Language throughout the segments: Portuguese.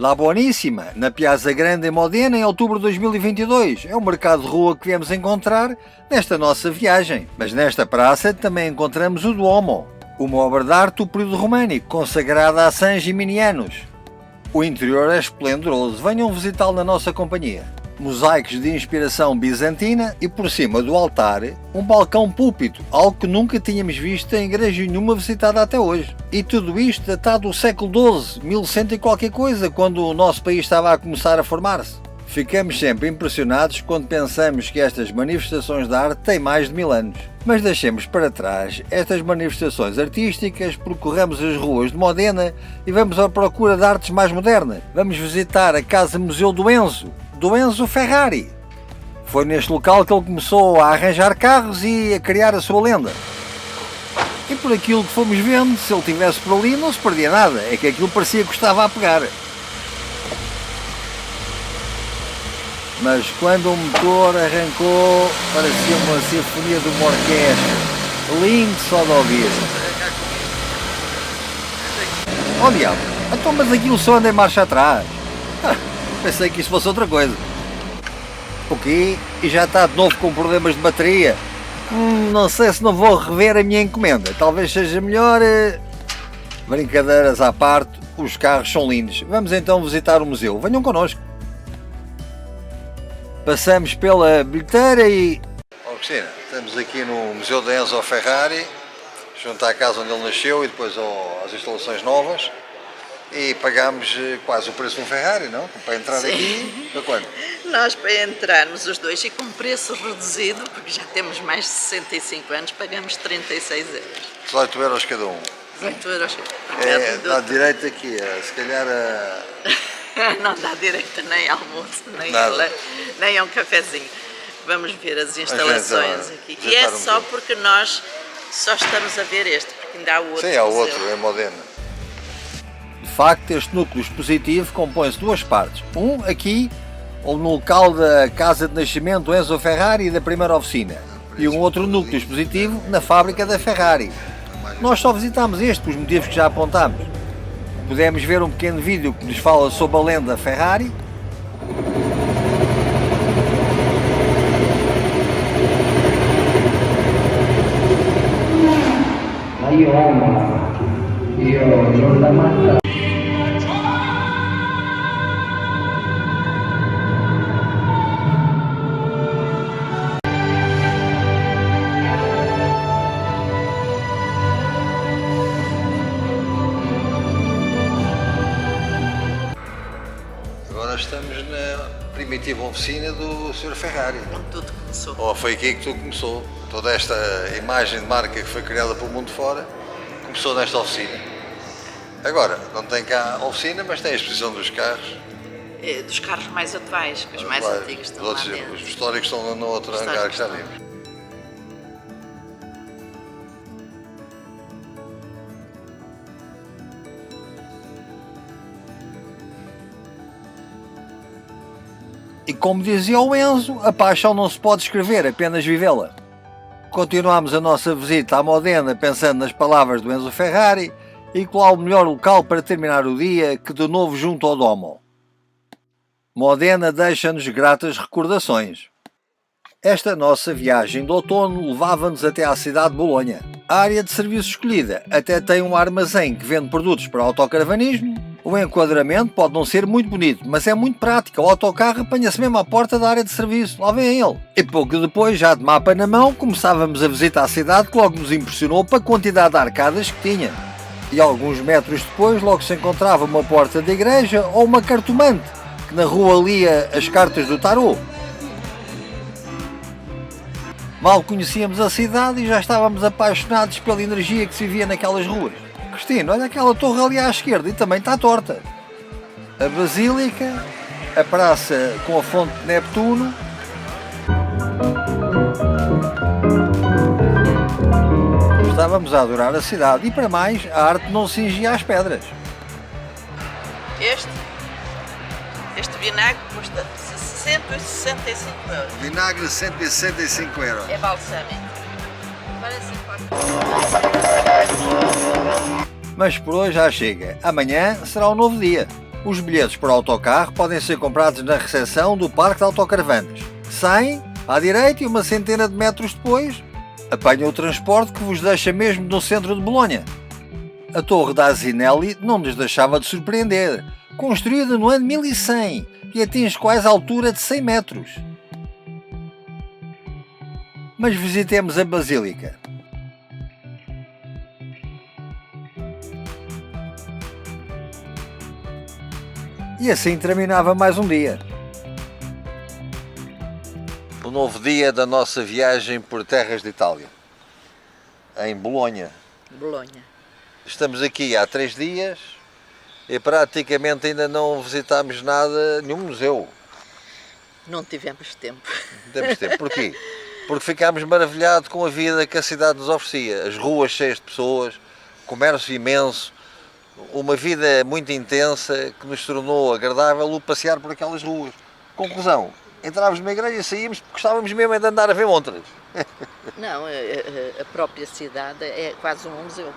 La Buoníssima, na Piazza Grande em Modena, em outubro de 2022. É o mercado de rua que viemos encontrar nesta nossa viagem. Mas nesta praça também encontramos o Duomo, uma obra de arte do período românico, consagrada a San Gimignano. O interior é esplendoroso, venham visitá-lo na nossa companhia. Mosaicos de inspiração bizantina e por cima do altar um balcão púlpito, algo que nunca tínhamos visto em igreja nenhuma visitada até hoje. E tudo isto datado do século XII, 1100 e qualquer coisa, quando o nosso país estava a começar a formar-se. Ficamos sempre impressionados quando pensamos que estas manifestações de arte têm mais de 1000 anos. Mas deixemos para trás estas manifestações artísticas, percorremos as ruas de Modena e vamos à procura de artes mais modernas. Vamos visitar a Casa-Museu do Enzo Ferrari. Foi neste local que ele começou a arranjar carros e a criar a sua lenda. E por aquilo que fomos vendo, se ele estivesse por ali não se perdia nada, é que aquilo parecia que estava a pegar. Mas quando o motor arrancou, parecia uma sinfonia de uma orquestra. Lindo só de ouvir. Oh diabo, então mas aquilo só anda em marcha atrás. Pensei que isso fosse outra coisa. O quê? E já está de novo com problemas de bateria? Não sei se não vou rever a minha encomenda. Talvez seja melhor... Brincadeiras à parte, os carros são lindos. Vamos então visitar o museu. Venham connosco. Passamos pela bilheteira e... Cristina, estamos aqui no Museu de Enzo Ferrari, junto à casa onde ele nasceu e depois às instalações novas. E pagámos quase o preço de um Ferrari, não? Para entrar aqui, para quanto? Nós, para entrarmos os dois e com preço reduzido, porque já temos mais de 65 anos, pagamos 36 euros. 18 euros cada um. 18 euros. Dá direito aqui, se calhar Não dá direito nem almoço, nem a um cafezinho. Vamos ver as instalações aqui. E é só porque nós só estamos a ver este, porque ainda há o outro. Sim, há outro, é Modena. De facto, este núcleo expositivo compõe-se de duas partes. Um aqui, no local da casa de nascimento do Enzo Ferrari e da primeira oficina. E um outro núcleo expositivo na fábrica da Ferrari. Nós só visitámos este por os motivos que já apontámos. Podemos ver um pequeno vídeo que nos fala sobre a lenda Ferrari. Agora estamos na primitiva oficina do Sr. Ferrari. Onde tudo começou. Ou foi aqui que tudo começou. Toda esta imagem de marca que foi criada pelo mundo fora começou nesta oficina. Agora, não tem cá a oficina, mas tem a exposição dos carros. Dos carros mais atuais, que os mais antigos estão lá dentro. Os históricos estão no outro hangar que já vimos. E como dizia o Enzo, a paixão não se pode escrever, apenas vivê-la. Continuamos a nossa visita à Modena pensando nas palavras do Enzo Ferrari e qual o melhor local para terminar o dia que de novo junto ao Duomo. Modena deixa-nos gratas recordações. Esta nossa viagem de outono levava-nos até à cidade de Bolonha. A área de serviço escolhida até tem um armazém que vende produtos para autocaravanismo. O enquadramento pode não ser muito bonito, mas é muito prático. O autocarro apanha-se mesmo à porta da área de serviço. Lá vem ele. E pouco depois, já de mapa na mão, começávamos a visitar a cidade que logo nos impressionou para a quantidade de arcadas que tinha. E alguns metros depois logo se encontrava uma porta de igreja ou uma cartomante que na rua lia as cartas do tarô. Mal conhecíamos a cidade e já estávamos apaixonados pela energia que se via naquelas ruas. Cristina, olha aquela torre ali à esquerda e também está torta. A Basílica, a praça com a fonte de Neptuno. Estávamos a adorar a cidade e para mais, a arte não se cingia às pedras. Este vinagre custa 165 euros. Vinagre 165 euros. É balsâmico. Parece Mas por hoje já chega. Amanhã será um novo dia. Os bilhetes para o autocarro podem ser comprados na recepção do Parque de Autocaravanas. Saem à direita e uma centena de metros depois apanham o transporte que vos deixa mesmo no centro de Bolonha. A Torre da Asinelli não nos deixava de surpreender. Construída no ano 1100 e atinge quase a altura de 100 metros. Mas visitemos a Basílica. E assim terminava mais um dia. O novo dia da nossa viagem por terras de Itália, em Bolonha. Bolonha. Estamos aqui há 3 dias e praticamente ainda não visitámos nada, nenhum museu. Não tivemos tempo. Não temos tempo. Porquê? Porque ficámos maravilhados com a vida que a cidade nos oferecia. As ruas cheias de pessoas, comércio imenso, uma vida muito intensa que nos tornou agradável o passear por aquelas ruas. Conclusão, entrávamos numa igreja e saímos porque gostávamos mesmo de andar a ver montras. Não, a própria cidade é quase um museu.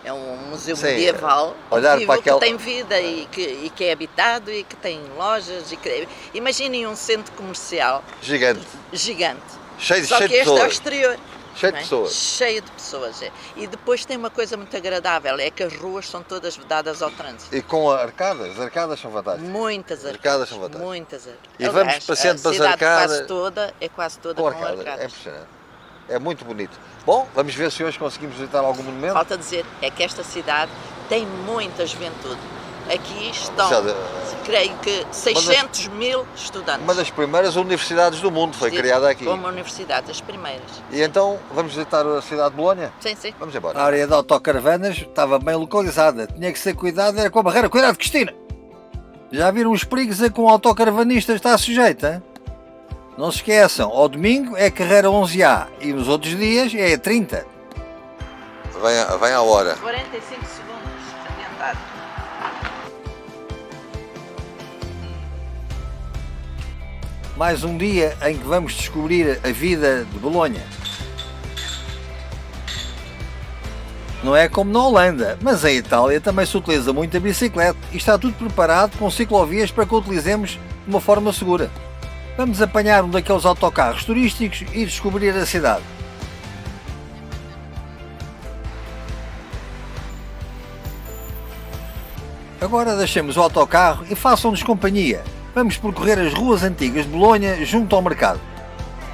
É um museu Sim, medieval, olhar antigo, para aquele... que tem vida e que é habitado e que tem lojas. Imaginem um centro comercial Gigante. gigante. Cheio Só de que este é o pessoas. exterior. Cheio de não é? pessoas. Cheio de pessoas. É. E depois tem uma coisa muito agradável, é que as ruas são todas vedadas ao trânsito. E com arcadas. As arcadas são fantásticas. Muitas Arcadas são fantásticas. muitas arcadas. E vamos passeando pelas arcadas. É quase toda Com com arcadas. arcadas. É impressionante. É muito bonito. Bom, vamos ver se hoje conseguimos visitar algum monumento. Falta dizer, é que esta cidade tem muita juventude. Aqui estão, creio que, 600 mil estudantes. Uma das primeiras universidades do mundo foi criada aqui. Como universidade, as primeiras. E então, vamos visitar a cidade de Bolonha? Sim, sim. Vamos embora. A área de autocaravanas estava bem localizada. Tinha que ser cuidado, era com a barreira. Cuidado, Cristina! Já viram os perigos a que um autocaravanista está sujeito, hein? Não se esqueçam, ao domingo é carreira 11A e nos outros dias é 30. Vem à hora. 45 segundos adiantado. Mais um dia em que vamos descobrir a vida de Bolonha. Não é como na Holanda, mas em Itália também se utiliza muito a bicicleta e está tudo preparado com ciclovias para que a utilizemos de uma forma segura. Vamos apanhar um daqueles autocarros turísticos e descobrir a cidade. Agora deixemos o autocarro e façam-nos companhia. Vamos percorrer as ruas antigas de Bolonha junto ao mercado.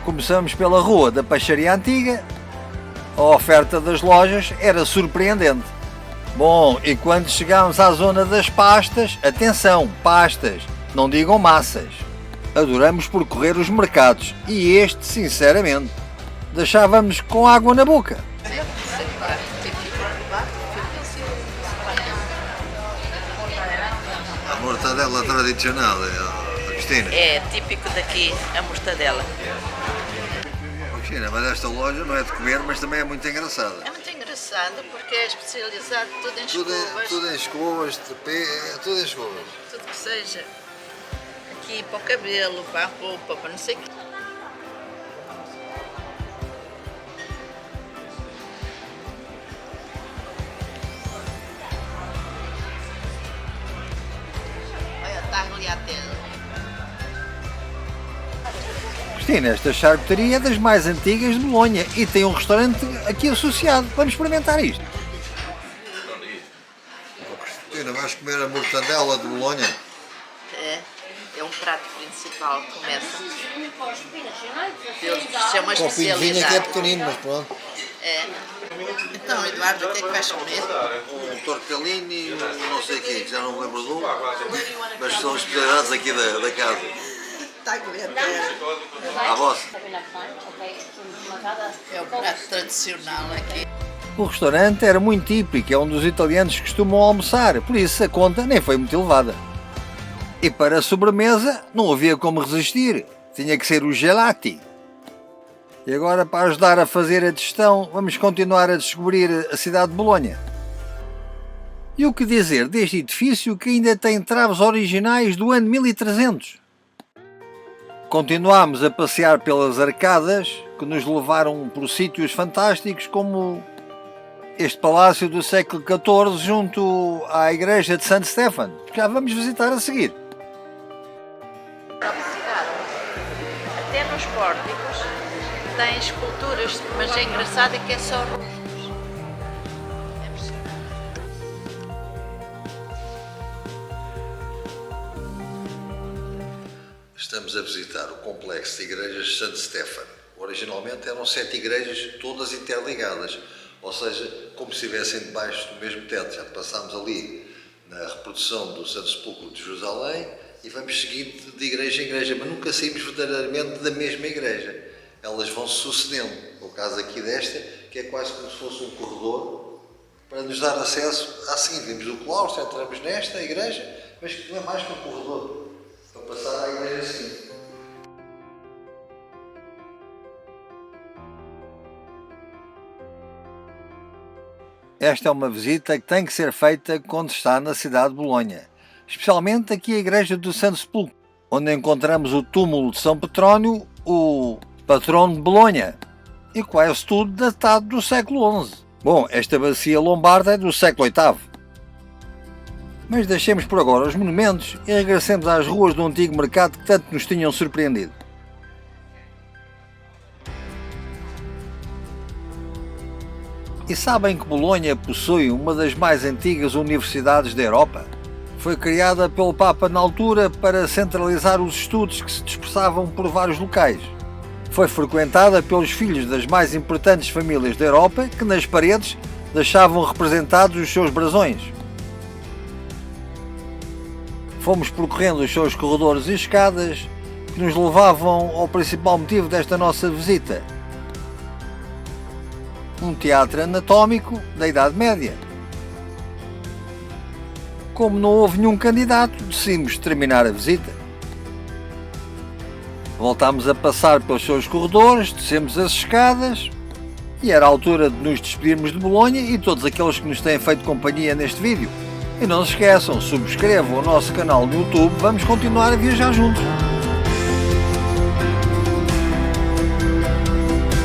Começamos pela rua da Peixaria Antiga. A oferta das lojas era surpreendente. Bom, e quando chegámos à zona das pastas, atenção, pastas, não digam massas. Adoramos percorrer os mercados e este, sinceramente, deixava-nos com água na boca. A mortadela tradicional, Cristina. É típico daqui a mortadela. Cristina, mas esta loja não é de comer, mas também é muito engraçada. É muito engraçado porque é especializado tudo em escovas. Tudo em escovas, tudo em escovas. Tudo que seja. Aqui para o cabelo, para a roupa, para não sei o quê. Olha, está ali a tela. Cristina, esta charcutaria é das mais antigas de Bolonha e tem um restaurante aqui associado. Vamos experimentar isto. Cristina, vais comer a mortadela de Bolonha? É um prato principal, começa. Isso é uma O copinho de vinho aqui é especialidade. pequenino, mas pronto. É. Então, Eduardo, o que é que vais comer? Um tortellini, não sei o quê, já não me lembro do nome, mas são especialidades aqui da casa. Está a comer. À vossa. É o prato tradicional aqui. O restaurante era muito típico, é onde os italianos costumam almoçar, por isso a conta nem foi muito elevada. E para a sobremesa não havia como resistir, tinha que ser o gelati. E agora, para ajudar a fazer a digestão, vamos continuar a descobrir a cidade de Bolonha. E o que dizer deste edifício que ainda tem traves originais do ano 1300? Continuámos a passear pelas arcadas que nos levaram por sítios fantásticos como este palácio do século XIV junto à igreja de Santo Stefano. Já vamos visitar a seguir. Até nos pórticos tem esculturas, mas é engraçado que é só rostos. É impressionante. Estamos a visitar o complexo de igrejas de Santo Stefano. Originalmente eram 7 igrejas, todas interligadas, ou seja, como se estivessem debaixo do mesmo teto. Já passámos ali na reprodução do Santo Sepulcro de Jerusalém e vamos seguindo de igreja em igreja, mas nunca saímos verdadeiramente da mesma igreja. Elas vão se sucedendo. No caso aqui desta, que é quase como se fosse um corredor para nos dar acesso à seguinte. Vimos o claustro, entramos nesta igreja, mas que não é mais que um corredor para passar à igreja seguinte. Esta é uma visita que tem que ser feita quando está na cidade de Bolonha, especialmente aqui a igreja do Santo Sepulcro, onde encontramos o túmulo de São Petrónio, o patrono de Bolonha, e quase tudo datado do século XI. Bom, esta bacia lombarda é do século VIII. Mas deixemos por agora os monumentos e regressemos às ruas do antigo mercado que tanto nos tinham surpreendido. E sabem que Bolonha possui uma das mais antigas universidades da Europa? Foi criada pelo Papa na altura para centralizar os estudos que se dispersavam por vários locais. Foi frequentada pelos filhos das mais importantes famílias da Europa que nas paredes deixavam representados os seus brasões. Fomos percorrendo os seus corredores e escadas que nos levavam ao principal motivo desta nossa visita. Um teatro anatómico da Idade Média. Como não houve nenhum candidato, decidimos terminar a visita. Voltámos a passar pelos seus corredores, descemos as escadas e era a altura de nos despedirmos de Bolonha e todos aqueles que nos têm feito companhia neste vídeo. E não se esqueçam, subscrevam o nosso canal no YouTube, vamos continuar a viajar juntos.